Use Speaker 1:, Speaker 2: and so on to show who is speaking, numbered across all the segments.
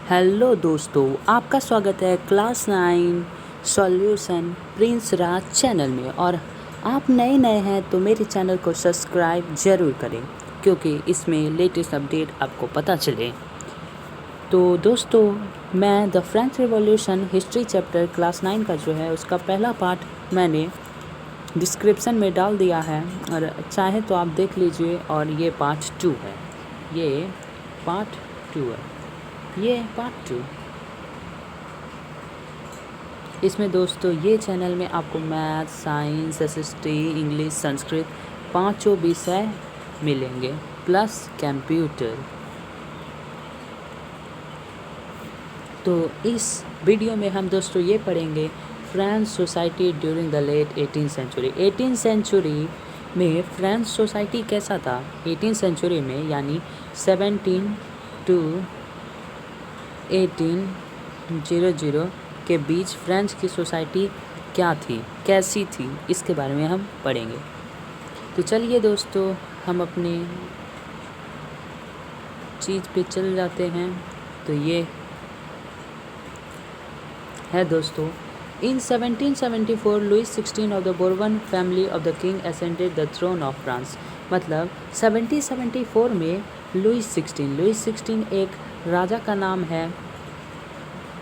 Speaker 1: Hello दोस्तों, आपका स्वागत है क्लास 9 सॉल्यूशन प्रिंस राज चैनल में। और आप नए हैं तो मेरे चैनल को सब्सक्राइब ज़रूर करें क्योंकि इसमें लेटेस्ट अपडेट आपको पता चले। तो दोस्तों, मैं the French revolution history chapter class 9 का जो है उसका पहला पार्ट मैंने डिस्क्रिप्शन में डाल दिया है और चाहे तो आप देख लीजिए। और ये पार्ट 2 है, ये पार्ट 2 है, ये पार्ट 2। इसमें दोस्तों ये चैनल में आपको math, science, SST, English, Sanskrit पांचों विषय मिलेंगे प्लस कंप्यूटर। तो इस वीडियो में हम दोस्तों ये पढ़ेंगे French society during the late 18th century. 18th century में फ्रेंच सोसाइटी कैसा था? 18th सेंचुरी में यानी 17 to 1800 के बीच फ्रेंच की सोसाइटी क्या थी, कैसी थी, इसके बारे में हम पढ़ेंगे। तो चलिए दोस्तों, हम अपनी चीज़ पे चल जाते हैं। तो ये है दोस्तों, in 1774 Louis 16 of the Bourbon family of the king ascended the throne of France. मतलब 1774 में लुइस 16 एक राजा का नाम है।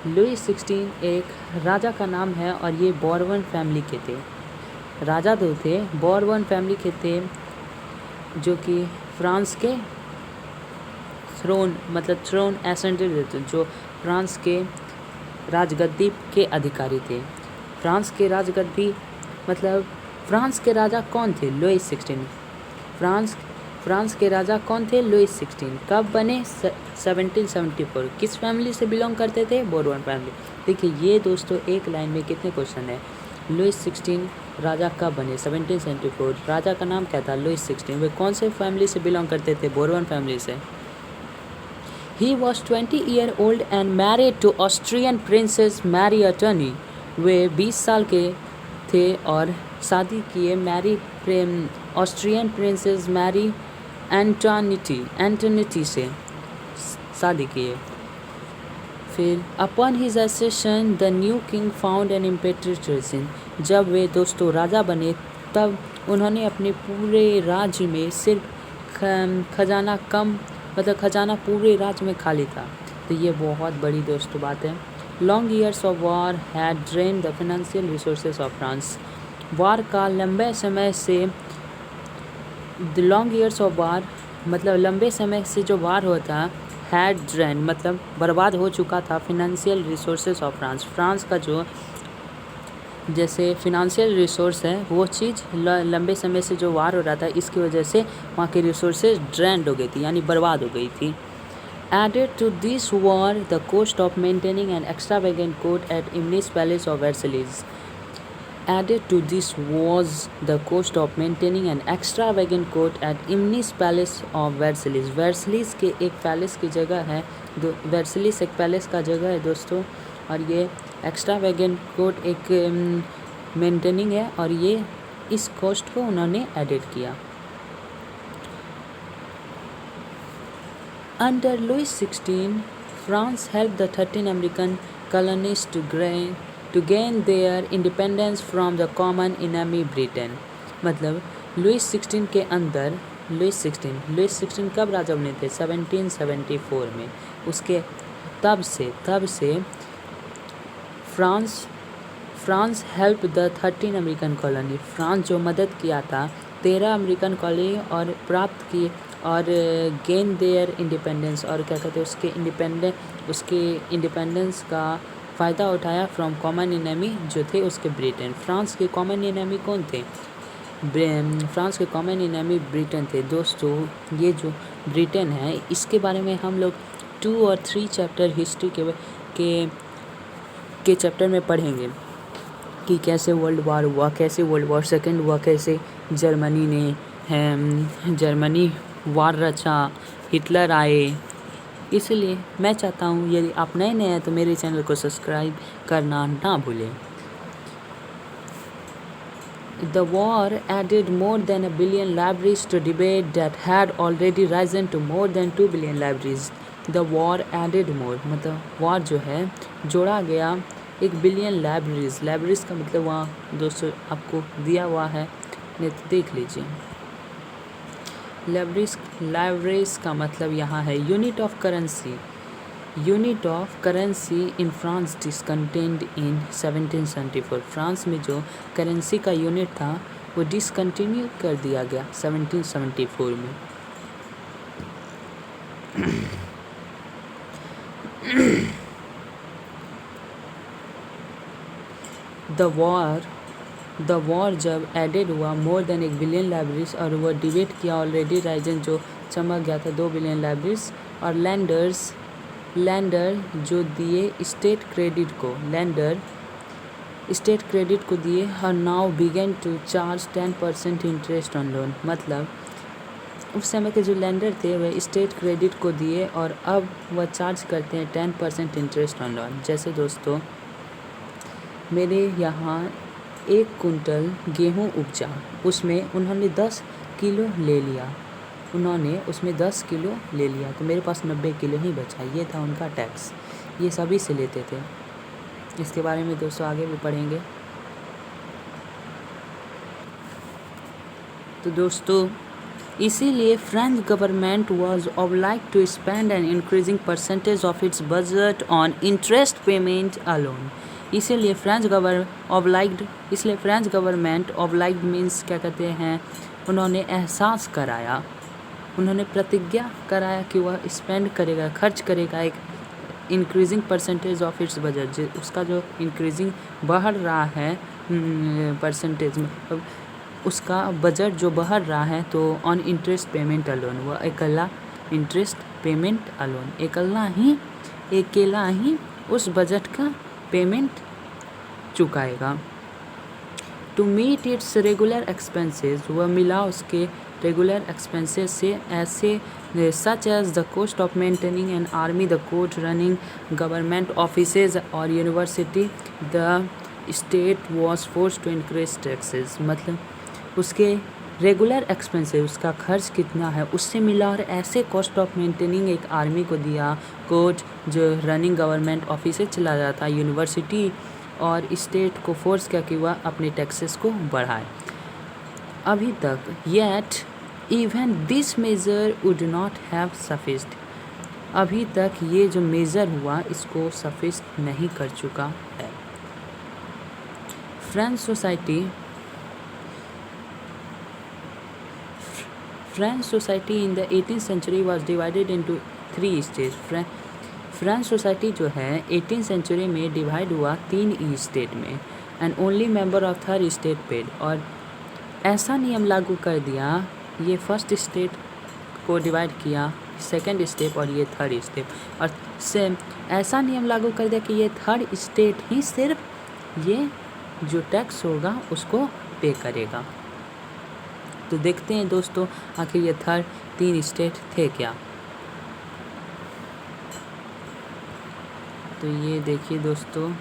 Speaker 1: लुइस 16 एक राजा का नाम है और ये बोर्बन फैमिली के थे। राजा दो थे, बोर्बन फैमिली के थे, जो कि फ्रांस के थ्रोन एसेंडेड थे, जो फ्रांस के राजगद्दी के अधिकारी थे। फ्रांस के राजगद्दी मतलब फ्रांस के राजा कौन थे? लुइस 16। फ्रांस के राजा कौन थे? लुइस 16। कब बने? 1774। किस फैमिली से बिलोंग करते थे? Bourbon family. देखिए ये दोस्तों एक लाइन में कितने क्वेश्चन है। लुइस 16 राजा कब बने? 1774। राजा का नाम क्या था? लुइस 16। वे कौन से फैमिली से बिलोंग करते थे? बोर्बन फैमिली से। He was 20-year-old and married to Austrian Princess Marie Antoinette. वे 20 साल के थे और शादी किए ऑस्ट्रियन प्रिंसेस मैरी एंटोनिटी से शादी किए। फिर upon his accession the new king found an इम्पेट्रेशन। जब वे दोस्तों राजा बने तब उन्होंने अपने पूरे राज्य में सिर्फ खजाना पूरे राज्य में खाली था। तो ये बहुत बड़ी दोस्तों बात है। Long years of war had drain the financial resources of France. War का लंबे समय से, लॉन्ग ईयर्स ऑफ वार मतलब लंबे समय से जो वार होता, हैड ड्रेन मतलब बर्बाद हो चुका था financial resources of France. France का जो जैसे फिनेंशियल रिसोर्स है वो चीज़ लंबे समय से जो वार हो रहा था इसकी वजह से वहाँ की रिसोर्सेज ड्रेंड हो गई थी, यानी बर्बाद हो गई थी। Added to this war the cost of maintaining an extravagant court at immense palace of Versailles. Added to this was the cost of maintaining an extravagant court at Imnis Palace of Versailles। वर्सलीज के एक palace की जगह है, वर्सलीज एक palace का जगह है दोस्तों, और ये एक्स्ट्रावेगेंट कोर्ट एक मेंटेनिंग है और ये इस कॉस्ट को उन्होंने एडिट किया। Under Louis XVI, France helped the 13 American colonies to gain their independence from the common enemy Britain। मतलब लुइस 16 के अंदर लुइस 16 कब राजा बने थे? 1774 में। उसके तब से France help the 13 American colony. France जो मदद किया था 13 अमेरिकन कॉलोनी और प्राप्त की और गेन देयर इंडिपेंडेंस, और क्या कहते हैं उसके इंडिपेंडेंस का फ़ायदा उठाया फ्रॉम कॉमन एनिमी जो थे उसके ब्रिटेन। फ्रांस के कॉमन एनिमी कौन थे? फ्रांस के कॉमन एनिमी ब्रिटेन थे। दोस्तों ये जो ब्रिटेन है इसके बारे में हम लोग 2 और 3 चैप्टर हिस्ट्री के चैप्टर में पढ़ेंगे कि कैसे वर्ल्ड वार हुआ, कैसे वर्ल्ड वॉर सेकेंड हुआ, कैसे जर्मनी वार रचा, हिटलर आए। इसलिए मैं चाहता हूँ यदि आप नए हैं तो मेरे चैनल को सब्सक्राइब करना ना भूलें। The war added more than 1 billion libraries to debate that had already risen to more than 2 billion libraries। The war added more, मतलब वॉर जो है जोड़ा गया 1 बिलियन लाइब्रेरीज का मतलब वहाँ दोस्तों आपको दिया हुआ है, नहीं तो देख लीजिए। लाइब्रेरीज का मतलब यहाँ है unit of currency in France discontinued in 1774। France में जो करेंसी का यूनिट था वो डिसकंटिन्यू कर दिया गया 1774 में। द वॉर जब एडेड हुआ मोर देन 1 बिलियन लाइब्रेरीज, और वो डिबेट किया ऑलरेडी राइजन जो चमक गया था 2 बिलियन लाइब्रेरीज, और लैंडर जो दिए स्टेट क्रेडिट को दिए, और now began to charge 10% interest on loan. मतलब उस समय के जो लैंडर थे वह स्टेट क्रेडिट को दिए और अब वह चार्ज करते हैं 10% इंटरेस्ट ऑन लोन। जैसे दोस्तों मेरे यहाँ 1 कुंटल गेहूँ उपजा, उसमें उन्होंने 10 किलो ले लिया, तो मेरे पास 90 किलो ही बचा। ये था उनका टैक्स, ये सभी से लेते थे। इसके बारे में दोस्तों आगे भी पढ़ेंगे। तो दोस्तों इसीलिए French government was obliged to spend an increasing percentage of its budget on interest payment alone. इसीलिए फ्रेंच गवर्नमेंट ऑब्लाइज्ड मीन्स क्या कहते हैं, उन्होंने एहसास कराया, उन्होंने प्रतिज्ञा कराया कि वह स्पेंड करेगा, खर्च करेगा एक increasing percentage of its budget, उसका जो इंक्रीजिंग बढ़ रहा है परसेंटेज में, उसका बजट जो बढ़ रहा है, तो ऑन इंटरेस्ट पेमेंट अलोन, वह अकेला इंटरेस्ट पेमेंट अलोन, अकेला ही उस बजट का पेमेंट चुकाएगा। To meet its regular expenses, वह मिला उसके रेगुलर एक्सपेंसेस से ऐसे such as the cost of maintaining an army, the court, running government offices और university, the state was force to increase taxes. मतलब उसके रेगुलर एक्सपेंसेस, उसका खर्च कितना है उससे मिला, और ऐसे कॉस्ट ऑफ मेंटेनिंग एक आर्मी को दिया, कोर्ट जो रनिंग गवर्नमेंट ऑफिसेज चला जाता, यूनिवर्सिटी, और स्टेट को फोर्स किया कि वह अपने टैक्सेस को बढ़ाए। अभी तक yet even this measure would not have sufficed, अभी तक ये जो मेजर हुआ इसको सफिस्ट नहीं कर चुका है। French society in the 18th century was divided into 3 states. French society जो है 18th सेंचुरी में डिवाइड हुआ 3 स्टेट में, and only member of 3rd state paid, और ऐसा नियम लागू कर दिया, ये फर्स्ट स्टेट को डिवाइड किया, सेकंड स्टेप और ये 3rd स्टेप, और सेम ऐसा नियम लागू कर दिया कि ये 3rd स्टेट ही सिर्फ ये जो टैक्स होगा उसको पे करेगा। तो देखते हैं दोस्तों आखिर ये 3 स्टेट थे क्या। तो ये देखिए दोस्तों,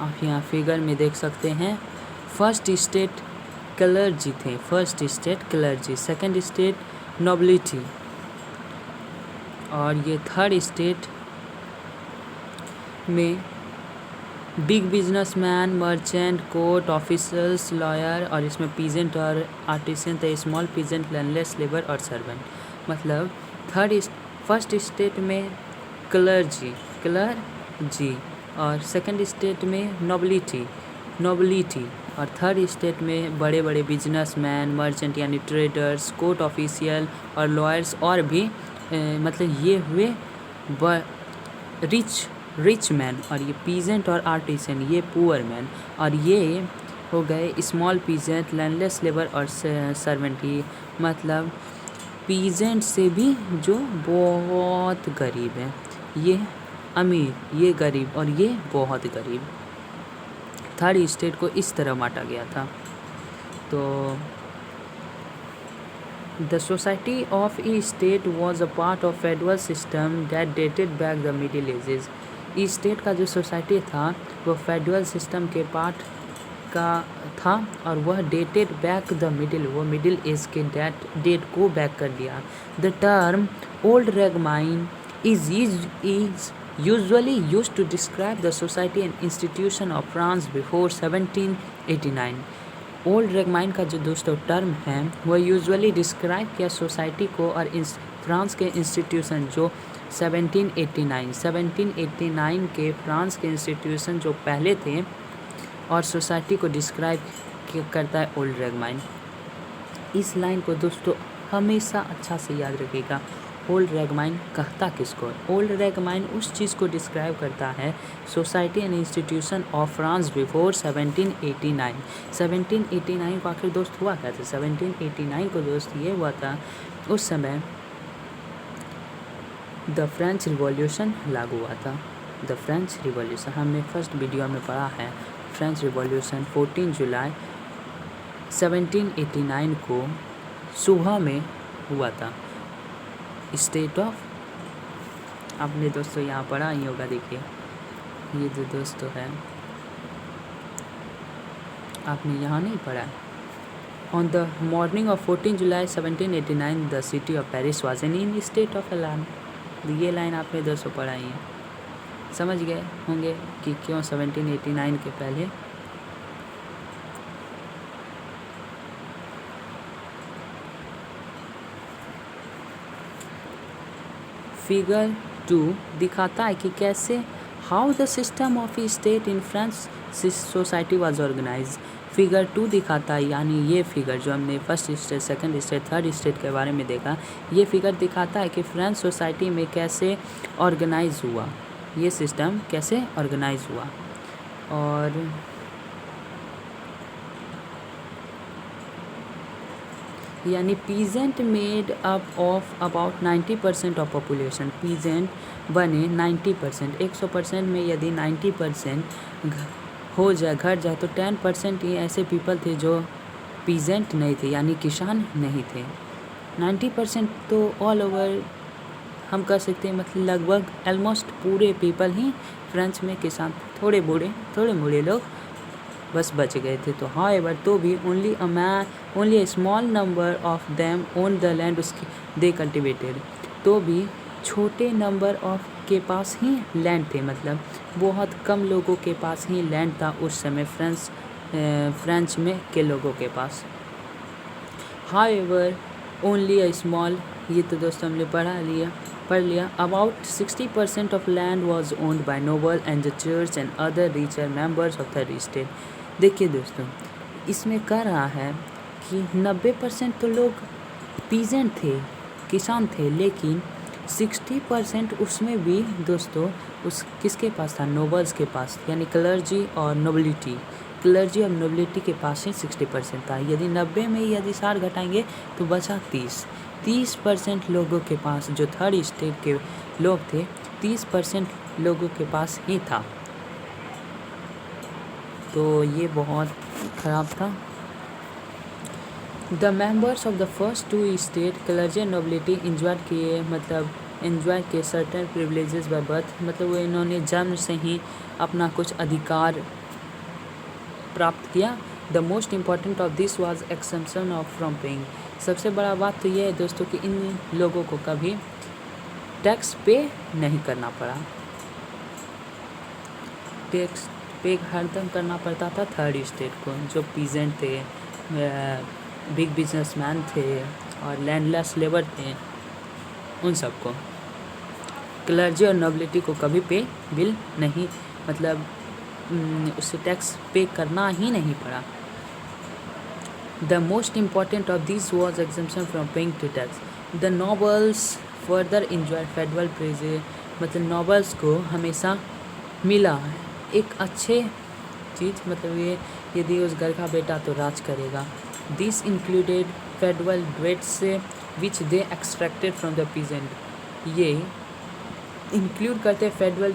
Speaker 1: आप यहाँ फिगर में देख सकते हैं, फर्स्ट स्टेट क्लर्जी थे, सेकंड स्टेट नोबिलिटी, और ये 3rd स्टेट में big businessman, merchant, court officers, lawyer, और इसमें पीजेंट और आर्टिसन थे, स्मॉल पीजेंट, लैंडलेस लेबर और सर्वेंट। मतलब फर्स्ट स्टेट में क्लर्जी, और सेकंड स्टेट में नोबिलिटी, और 3rd स्टेट में बड़े बड़े बिजनेसमैन, मर्चेंट यानी ट्रेडर्स, कोर्ट ऑफिशियल और लॉयर्स, और भी मतलब ये हुए रिच मैन, और ये पीजेंट और आर्टिसन ये पुअर मैन, और ये हो गए स्मॉल पीजेंट, लैंडलेस लेबर और सर्वेंट। ये मतलब पीजेंट से भी जो बहुत गरीब है, ये अमीर, ये गरीब, और ये बहुत गरीब। 3rd स्टेट को इस तरह बांटा गया था। तो the society of E state was a part of federal system that dated back the middle ages. E state का जो सोसाइटी था वो फेडरल सिस्टम के पार्ट का था, और वह dated back the middle age के डेट को बैक कर दिया। The term old regime is usually used to describe the society and institution of France before 1789. Old रेगमाइन का जो दोस्तों टर्म है वो यूजुअली डिस्क्राइब किया सोसाइटी को और फ्रांस के इंस्टीट्यूशन जो 1789 के फ्रांस के इंस्टीट्यूशन जो पहले थे और सोसाइटी को डिस्क्राइब करता है ओल्ड रेगमाइन। इस लाइन को दोस्तों हमेशा अच्छा से याद रखिएगा। ओल्ड रेगमाइन कहता किसको? ओल्ड रेगमाइन उस चीज़ को डिस्क्राइब करता है society and institution of France before 1789। 1789 को आखिर दोस्त हुआ क्या था? 1789 को दोस्त ये हुआ था, उस समय द फ्रेंच रिवॉल्यूशन लागू हुआ था। द फ्रेंच रिवॉल्यूशन हमने फर्स्ट वीडियो में पढ़ा है। फ्रेंच रिवॉल्यूशन 14 जुलाई 1789 को सुबह में हुआ था। स्टेट ऑफ, आपने दोस्तों यहाँ पढ़ा ही होगा, देखिए ये जो दोस्तों है आपने यहाँ नहीं पढ़ा है। On the morning of 14 July 1789 the city of Paris was in state of alarm. ये लाइन आपने दोस्तों पढ़ा ही है, समझ गए होंगे कि क्यों 1789 के पहले। फिगर 2 दिखाता है कि कैसे how the system of state in French society was organise. Figure 2 दिखाता है, यानी ये फिगर जो हमने first state, second state, third state के बारे में देखा, ये फिगर दिखाता है कि फ्रेंच सोसाइटी में कैसे ऑर्गेनाइज हुआ, ये सिस्टम कैसे ऑर्गेनाइज हुआ। और यानी peasant made up of about 90% of population. Peasant बने 90%, 100% में यदि 90% हो जाए, घट जाए, तो 10% ही ऐसे पीपल थे जो पीजेंट नहीं थे, यानी किसान नहीं थे। 90% तो ऑल ओवर हम कह सकते हैं, मतलब लगभग ऑलमोस्ट पूरे पीपल ही फ्रेंच में किसान, थोड़े बूढ़े लोग बस बच गए थे। तो हाउएवर तो भी only a small number of them own the land उसकी दे कल्टिवेटेड। तो भी छोटे नंबर ऑफ के पास ही लैंड थे, मतलब बहुत कम लोगों के पास ही लैंड था उस समय फ्रेंच में के लोगों के पास। हाउएवर ओनली अ स्मॉल, ये तो दोस्तों हमने पढ़ लिया। About 60% of land was owned by noble and the church and other richer members of the state. देखिए दोस्तों, इसमें कह रहा है कि 90% तो लोग पीजेंट थे, किसान थे, लेकिन 60% उसमें भी दोस्तों उस किसके पास था? नोबल्स के पास, यानी क्लर्जी और नोबिलिटी के पास ही 60% था। यदि 90 में यदि 60 घटाएंगे तो बचा 30% लोगों के पास, जो थर्ड स्टेट के लोग थे, 30% लोगों के पास ही था। तो ये बहुत ख़राब था। The members of the first 2 state clergy and nobility enjoy के सर्टेन प्रिविलेजेस बाय बर्थ, मतलब वो इन्होंने जन्म से ही अपना कुछ अधिकार प्राप्त किया। The most important of this was exemption of from paying. सबसे बड़ा बात तो ये है दोस्तों कि इन लोगों को कभी टैक्स पे नहीं करना पड़ा। टैक्स पे हरदम करना पड़ता था थर्ड स्टेट को, जो पीजेंट थे, बिग बिजनेसमैन थे और लैंडलेस लेबर थे, उन सबको। क्लर्जी और नोबिलिटी को कभी पे बिल नहीं, मतलब उससे टैक्स पे करना ही नहीं पड़ा। The most important of this was exemption from paying to tax. The nobles further enjoy feudal प्रेजे, मतलब नोबल्स को हमेशा मिला एक अच्छे चीज़, मतलब ये यदि उस घर का बेटा तो राज करेगा। This included feudal dues which they extracted from the peasant. ये इंक्लूड करते फेडरल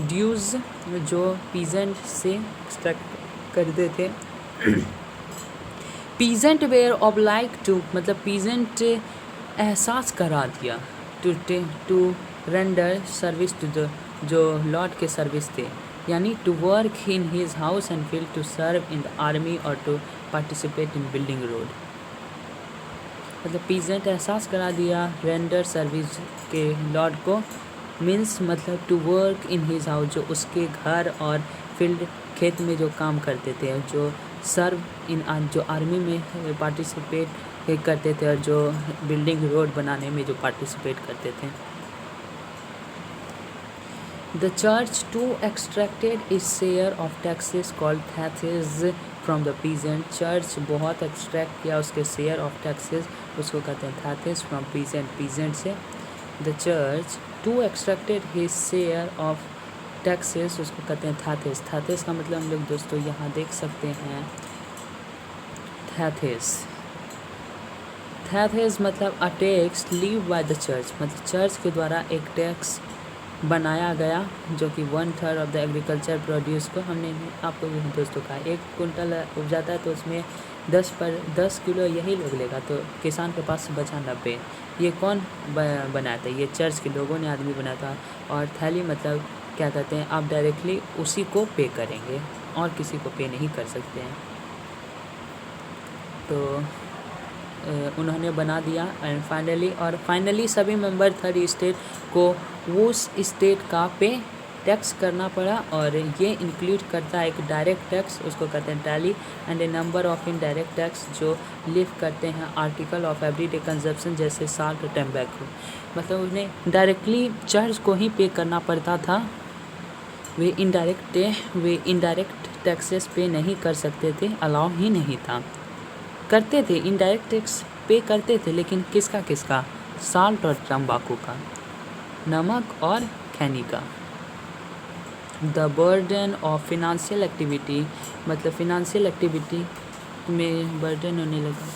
Speaker 1: ड्यूज़ जो पीजेंट से एक्सट्रैक्ट करते थे। पीजेंट वेयर ऑब्लाइग टू, मतलब पीजेंट एहसास करा दिया to render service to the, जो लॉर्ड के सर्विस थे, यानी to work in his house and field, to serve in the army और to participate in building road. मतलब पीजेंट एहसास करा दिया रेंडर सर्विस के लॉर्ड को, मीन्स मतलब to work in his house, जो उसके घर और फील्ड खेत में जो काम करते थे, जो सर्व इन जो आर्मी में पार्टिसिपेट करते थे और जो बिल्डिंग रोड बनाने में जो पार्टिसिपेट करते थे। The church too extracted its share of taxes called tithes from the peasant. Church बहुत एक्सट्रैक्ट किया उसके शेयर ऑफ टैक्सेस, उसको कहते हैं tithes from peasant से। The church too extracted his share of taxes, उसको कहते हैं tithes। tithes का मतलब हम लोग दोस्तों यहाँ देख सकते हैं tithes मतलब a tax leave by the church, मतलब चर्च के द्वारा एक टैक्स बनाया गया जो कि 1/3 ऑफ द एग्रीकल्चर प्रोड्यूस को, हमने आपको भी दोस्तों कहा 1 कुंटल उपजाता है तो उसमें 10 किलो यही लोग लेगा, तो किसान के पास बचा 90। ये कौन बनाया था? ये चर्च के लोगों ने आदमी बनाया था। और थैली मतलब क्या कहते हैं, आप डायरेक्टली उसी को पे करेंगे और किसी को पे नहीं कर सकते हैं। तो उन्होंने बना दिया एंड फाइनली सभी मेंबर थर्ड स्टेट को उस स्टेट का पे टैक्स करना पड़ा, और ये इंक्लूड करता है एक डायरेक्ट टैक्स, उसको कहते हैं tally, and A number of indirect tax जो लिव करते हैं आर्टिकल ऑफ एवरीडे कंजप्शन जैसे साल्ट, टैम्बैको। मतलब उन्हें डायरेक्टली चर्च को ही पे करना पड़ता था, वे इनडायरेक्ट टैक्सेस पे नहीं कर सकते थे, अलाउ ही नहीं था। करते थे इनडायरेक्ट टैक्स पे करते थे, लेकिन किसका? साल्ट और तंबाकू का, नमक और खैनी का। The burden of financial activity, मतलब फिनेंशियल एक्टिविटी में बर्डन होने लगा।